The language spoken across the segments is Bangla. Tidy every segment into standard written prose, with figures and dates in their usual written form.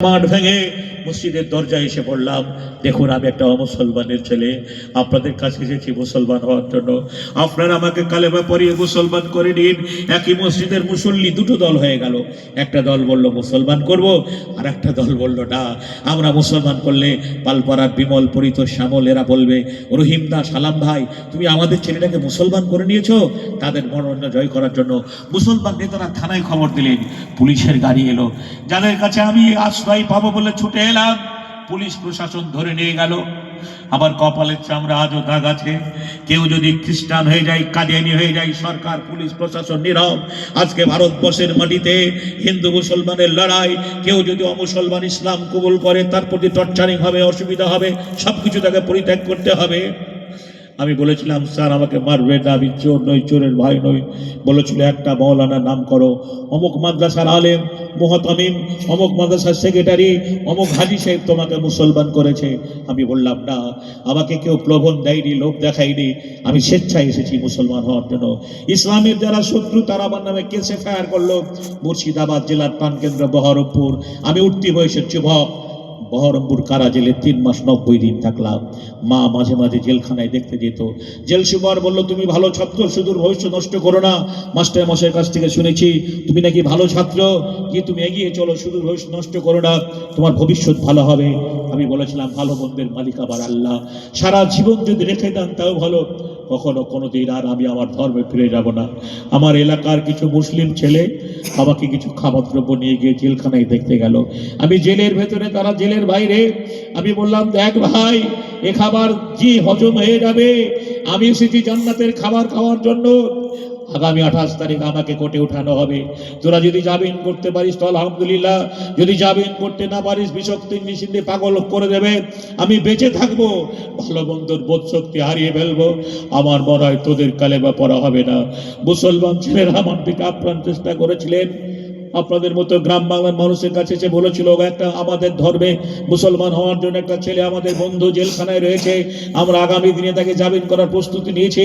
মাঠ ভেঙে মসজিদের দরজায় এসে পড়লাম। দেখুন, আমি একটা অমুসলমানের ছেলে, আপনাদের কাছে এসেছি মুসলমান হওয়ার জন্য। আপনারা আমাকে কালেমা পড়িয়ে মুসলমান করে নিন। একই মসজিদের মুসল্লি দুটো দল হয়ে গেল। একটা দল বলল মুসলমান করব, আর একটা দল বলল না, আমরা মুসলমান করলে পালপাড়ার বিমল পরিত শ্যামল এরা বলবে, রহিম দা, সালাম ভাই, তুমি আমাদের ছেলেটাকে মুসলমান করে নিয়েছো। তাদের মনোনয়ন জয় করার জন্য মুসলমান নেতারা থানায় খবর দিলেন। পুলিশের গাড়ি এলো, যাদের কাছে আমি আশ্রয় পাবো বলে ছুটে এলাম, পুলিশ প্রশাসন ধরে নিয়ে গেল। আবার কপালের চামড়া আজও দাগ আছে। কেউ যদি খ্রিস্টান হয়ে যায়, কাদিয়ানি হয়ে যায়, সরকার পুলিশ প্রশাসন নীরব। আজকে ভারতবর্ষের মাটিতে হিন্দু মুসলমানের লড়াই, কেউ যদি অমুসলমান ইসলাম কবুল করে তার প্রতি টর্চারিং হবে, অসুবিধা হবে, সবকিছু তাকে পরিত্যাগ করতে হবে। আমি বলেছিলাম, স্যার আমাকে মারবে না, আমি চোর নই, চোরের ভাই নই। বলেছিল, একটা মৌলানার নাম করো, অমুক মাদ্রাসার আলেম, মুহতামিম, অমুক মাদ্রাসার সেক্রেটারি, অমুক হাজি সাহেব তোমাকে মুসলমান করেছে। আমি বললাম না, আমাকে কেউ প্রলোভন দেয়নি, লোভ দেখায়নি, আমি স্বেচ্ছায় এসেছি মুসলমান হওয়ার জন্য। ইসলামের যারা শত্রু তারা আমার নামে কেস এফআইআর করলো। মুর্শিদাবাদ জেলার প্রাণকেন্দ্র বহরমপুর, আমি উঠতি বয়সের যুবক। বহরমপুর কারা জেলে 3 মাস 90 দিন থাকলাম। মা মাঝে মাঝে জেলখানায় দেখতে যেত। জেল সুপার বলল, তুমি ভালো ছাত্র, সুদূর ভবিষ্যৎ নষ্ট করো না। মাস্টার মশাইয়ের কাছ থেকে শুনেছি তুমি নাকি ভালো ছাত্র, কি তুমি এগিয়ে চলো, সুদূর ভবিষ্যৎ নষ্ট করো না, তোমার ভবিষ্যৎ ভালো হবে। আমি বলেছিলাম, ভালো মন্দের মালিক আবার আল্লাহ, সারা জীবন যদি রেখে দেন তাও ভালো, কখনো কোনোদিন আর আমি আমার ধর্মে ফিরে যাব না। আমার এলাকার কিছু মুসলিম ছেলে আমাকে কিছু খাবার দ্রব্য নিয়ে গিয়ে জেলখানায় দেখতে গেল। আমি জেলের ভেতরে, তারা জেলের বাইরে। আমি বললাম, দেখ ভাই, এ খাবার জি হজম হয়ে যাবে, আমি এসেছি জান্নাতের খাবার খাওয়ার জন্য। আগামী 28 তারিখ আমাকে কোর্টে উঠানো হবে। তোরা যদি জামিন করতে পারিস তো আলহামদুলিল্লাহ, যদি জামিন করতে না পারিস বিষাক্ত ইঞ্জেকশন দিয়ে পাগল করে দেবে। আমি বেঁচে থাকবো, ভালো মন্দর বোধ শক্তি হারিয়ে ফেলবো। আমার মনে হয় তোদের কালেমা পড়া হবে না। মুসলমান ছেলেরা আমার দিকে আপ্রাণ চেষ্টা করেছিলেন। আপনাদের মতো গ্রাম বাংলার মানুষের কাছে এসে বলেছিল, একটা আমাদের ধর্মে মুসলমান হওয়ার জন্য একটা ছেলে আমাদের বন্ধু জেলখানায় রয়েছে, আমরা আগামী দিনে তাকে জামিন করার প্রস্তুতি নিয়েছি,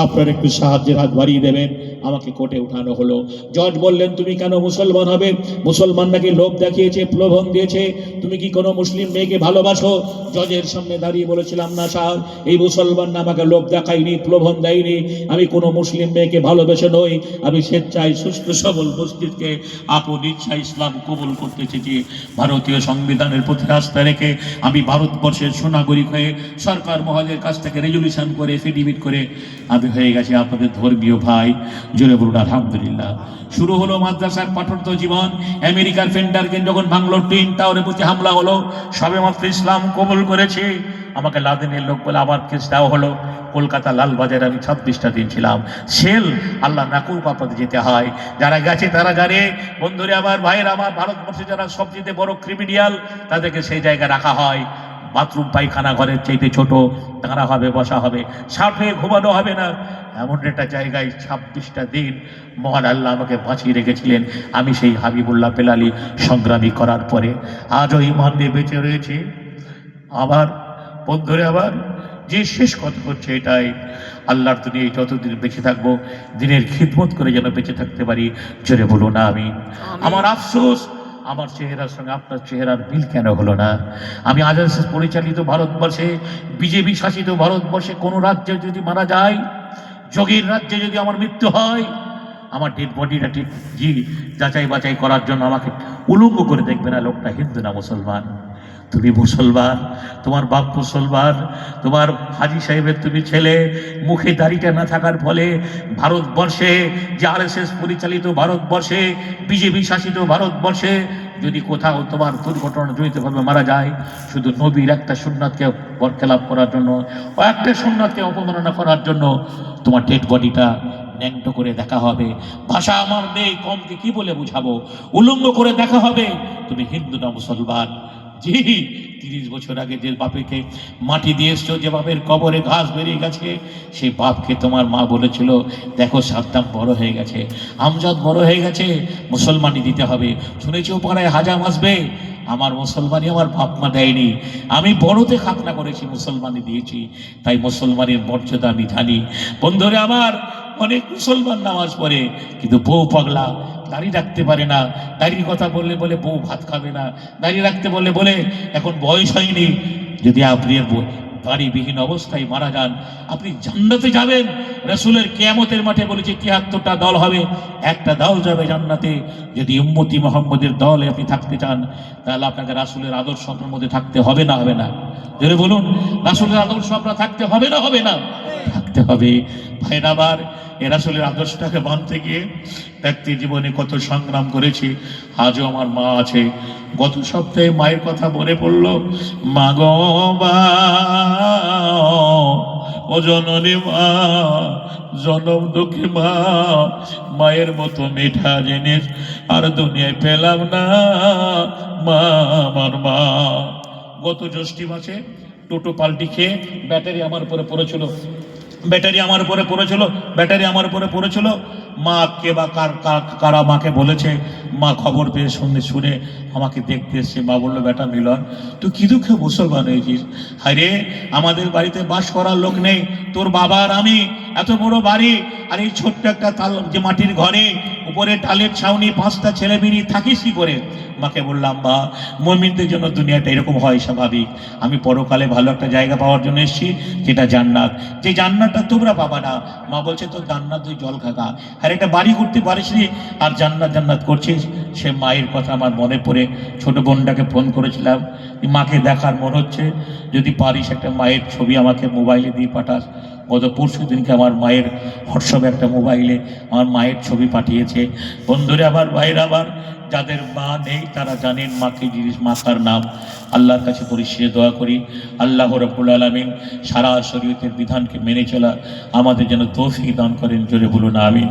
আপনারা একটু সাহায্যের হাত বাড়িয়ে দেবেন। আমাকে কোর্টে উঠানো হলো। জজ বললেন, তুমি কেন মুসলমান হবে? মুসলমান নাকি লোভ দেখিয়েছে, প্রলোভন দিয়েছে, তুমি কি কোনো মুসলিম মেয়েকে ভালোবাসো? জজের সামনে দাঁড়িয়ে বলেছিলাম, না স্যার, এই মুসলমান না আমাকে লোভ দেখায়নি, প্রলোভন দেয়নি, আমি কোনো মুসলিম মেয়েকে ভালোবেসে নই, আমি স্বেচ্ছায় সুস্থ সবল মসজিদকে আপন ইচ্ছা ইসলাম কবুল করতে চেয়েছি। ভারতীয় সংবিধানের প্রতি আস্থা রেখে আমি ভারতবর্ষের সুনাগরিক হয়ে সরকার মহোদয়ের কাছ থেকে রেজলিউশন করে এফিডেভিট করে আমি হয়ে গেছি আপনাদের ধর্মীয় ভাই। জোরে বলুন আলহামদুলিল্লাহ। শুরু হলো মাদ্রাসার পাঠ্যত জীবন। আমেরিকার ফেন্ডারকে যখন বাংলোর টুইন টাওয়ারের প্রতি হামলা হলো, সবে মাত্র ইসলাম কবুল করেছে, আমাকে লাদেনের লোক বলে আবার কেস দেওয়া হলো। কলকাতা লালবাজারে আমি 26টা দিন ছিলাম। সেল, আল্লাহ না করুক আপনাদের যেতে হয়, যারা গেছে তারা জানে। বন্ধুরে আমার, ভাইয়ের আমার, ভারতবর্ষে যারা সবচেয়ে বড় ক্রিমিনাল তাদেরকে সেই জায়গায় রাখা হয়। বাথরুম পায়খানা ঘরের চাইতে ছোট, দাঁড়া হবে, বসা হবে, ষাট হয়ে ঘুমানো হবে না, এমন একটা জায়গায় 26টা দিন মহান আল্লাহ আমাকে বাঁচিয়ে রেখেছিলেন। আমি সেই হাবিবুল্লাহ পেলালি সংগ্রামী করার পরে আজও ইমান নিয়ে বেঁচে রয়েছি। আবার বন্ধুরে আবার, যে শেষ কথা হচ্ছে এটাই, আল্লাহর দুনিয়ায় যতদিন বেঁচে থাকবো দিনের খিদমত করে যেন বেঁচে থাকতে পারি। জোরে বলুন আমিন। আমার আফসোস, আমার চেহারার সঙ্গে আপনার চেহারার মিল কেন হলো না? আমি আরএসএস পরিচালিত ভারতবর্ষে, বিজেপি শাসিত ভারতবর্ষে কোনো রাজ্যে যদি মারা যায়, যোগীর রাজ্যে যদি আমার মৃত্যু হয়, আমার ডেড বডিটা ঠিক যাচাই বাছাই করার জন্য আমাকে উলঙ্গ করে দেখবে না, লোকটা হিন্দু না মুসলমান। তুমি মুসলমান, তোমার বাপ মুসলমান, তোমার হাজি সাহেবের তুমি ছেলে, মুখে দাড়িটা না থাকার ফলে ভারতবর্ষে, যে আরএসএস পরিচালিত ভারতবর্ষে, বিজেপি শাসিত ভারতবর্ষে যদি কোথাও তোমার দুর্ঘটনা জড়িতভাবে মারা যায়, শুধু নবীর একটা সুন্নাতকে বরখেলাপ করার জন্য, ও একটা সুন্নাতকে অপমাননা করার জন্য তোমার ডেড বডিটা ন্যাংটো করে দেখা হবে। ভাষা আমার নেই, কমকে কি বলে বুঝাবো, উলঙ্গ করে দেখা হবে। তুমি হিন্দু না মুসলমান। জি, 30 বছর আগে যে বাপেকে মাটি দিয়ে এসছো, যে বাপের কবরে ঘাস বেরিয়ে গেছে, সেই বাপকে তোমার মা বলেছিল, দেখো সাদ্দাম বড় হয়ে গেছে, আমজাদ বড় হয়ে গেছে, মুসলমানি দিতে হবে। শুনেছি ও পাড়ায় হাজাম আসবে, আমার মুসলমানি আমার বাপ মা দেয়নি, আমি বড়তে খাতনা করেছি, মুসলমানি দিয়েছি, তাই মুসলমানের মর্যাদা আমি জানি। বন্ধুরা আমার, অনেক মুসলমান নামাজ পড়ে কিন্তু বউ পাগলা, দাড়ি রাখতে পারে না, দাড়ির কথা বললে বলে বউ ভাত খাবে না, দাড়ি রাখতে বললে বলে এখন বয়স হয়নি। যদি আপনি দাড়িবিহীন অবস্থায় মারা যান, আপনি জান্নাতে যাবেন। রাসূলের কিয়ামতের মাঠে বলেছে ৭৩টা দল হবে, একটা দল যাবে জান্নাতে। যদি উম্মতি মুহাম্মদের দলে আপনি থাকতে চান, তাহলে আপনাকে রাসূলের আদর্শ আপনার মধ্যে থাকতে হবে না হবে না? জোরে বলুন, রাসূলের আদর্শ আপনার থাকতে হবে না হবে না? থাকতে হবে। ভাইরা আমার, এ রাসূলের আদর্শটাকে মানতে গিয়ে ব্যক্তি জীবনে কত সংগ্রাম করেছি। আজও আমার মা আছে, গত সপ্তাহে মায়ের কথা মনে পড়লো। মা গো মা, ও জননী মা, জনম দুঃখী মা, মায়ের মতো মিঠা জিনিস আর দুনিয়ায় পেলাম না, মা আমার মা। গত জ্যৈষ্ঠী মাসে টোটো পাল্টি খেয়ে ব্যাটারি আমার উপরে পড়েছিল, ব্যাটারি আমার উপরে পড়েছিল, ব্যাটারি আমার উপরে পড়েছিল। মা কে বা কারা মাকে বলেছে, মা খবর পেয়ে শুনে আমাকে দেখতে এসছে। মা বললো, বেটা মিলন, তুই কি দুঃখে মুসলমান হয়েছিস? হায়রে, আমাদের বাড়িতে বাস করার লোক নেই, তোর বাবা আর আমি, এত বড় বাড়ি, আর এই ছোট্ট একটা তাল যে মাটির ঘরে, উপরে টালের ছাউনি, 5টা ছেলে মেয়ে, থাকিস কি করে? মাকে বললাম, মা, মুমিনদের জন্য দুনিয়াটা এরকম হয় স্বাভাবিক। আমি পরকালে ভালো একটা জায়গা পাওয়ার জন্য এসেছি, যেটা জান্নাত। যে জান্নাতটা তোমরা পাবা না। মা বলছে, তোর জান্নাত তুই জল খাগা, আর একটা বাড়ি করতে পারিস নি, আর জান্নাত জান্নাত করছিস। সে মায়ের কথা আমার মনে পড়ে ছোট বোনটাকে ফোন করেছিলাম, মাকে দেখার মন হচ্ছে, যদি পারিস একটা মায়ের ছবি আমাকে মোবাইলে দিয়ে পাঠাস। গত পরশু দিনকে আমার মায়ের হোয়াটসঅ্যাপে একটা মোবাইলে আমার মায়ের ছবি পাঠিয়েছে। বন্ধুরে আমার, ভাইরা আমার, যাদের মা নেই তারা জানেন মাকে জিনিস, মাতার নাম। আল্লাহর কাছে পরিশেষে দোয়া করি, আল্লাহ রাব্বুল আলামিন সারা শরীয়তের বিধানকে মেনে চলা আমাদের যেন তৌফিক দান করেন। জোরে বলুন আমিন।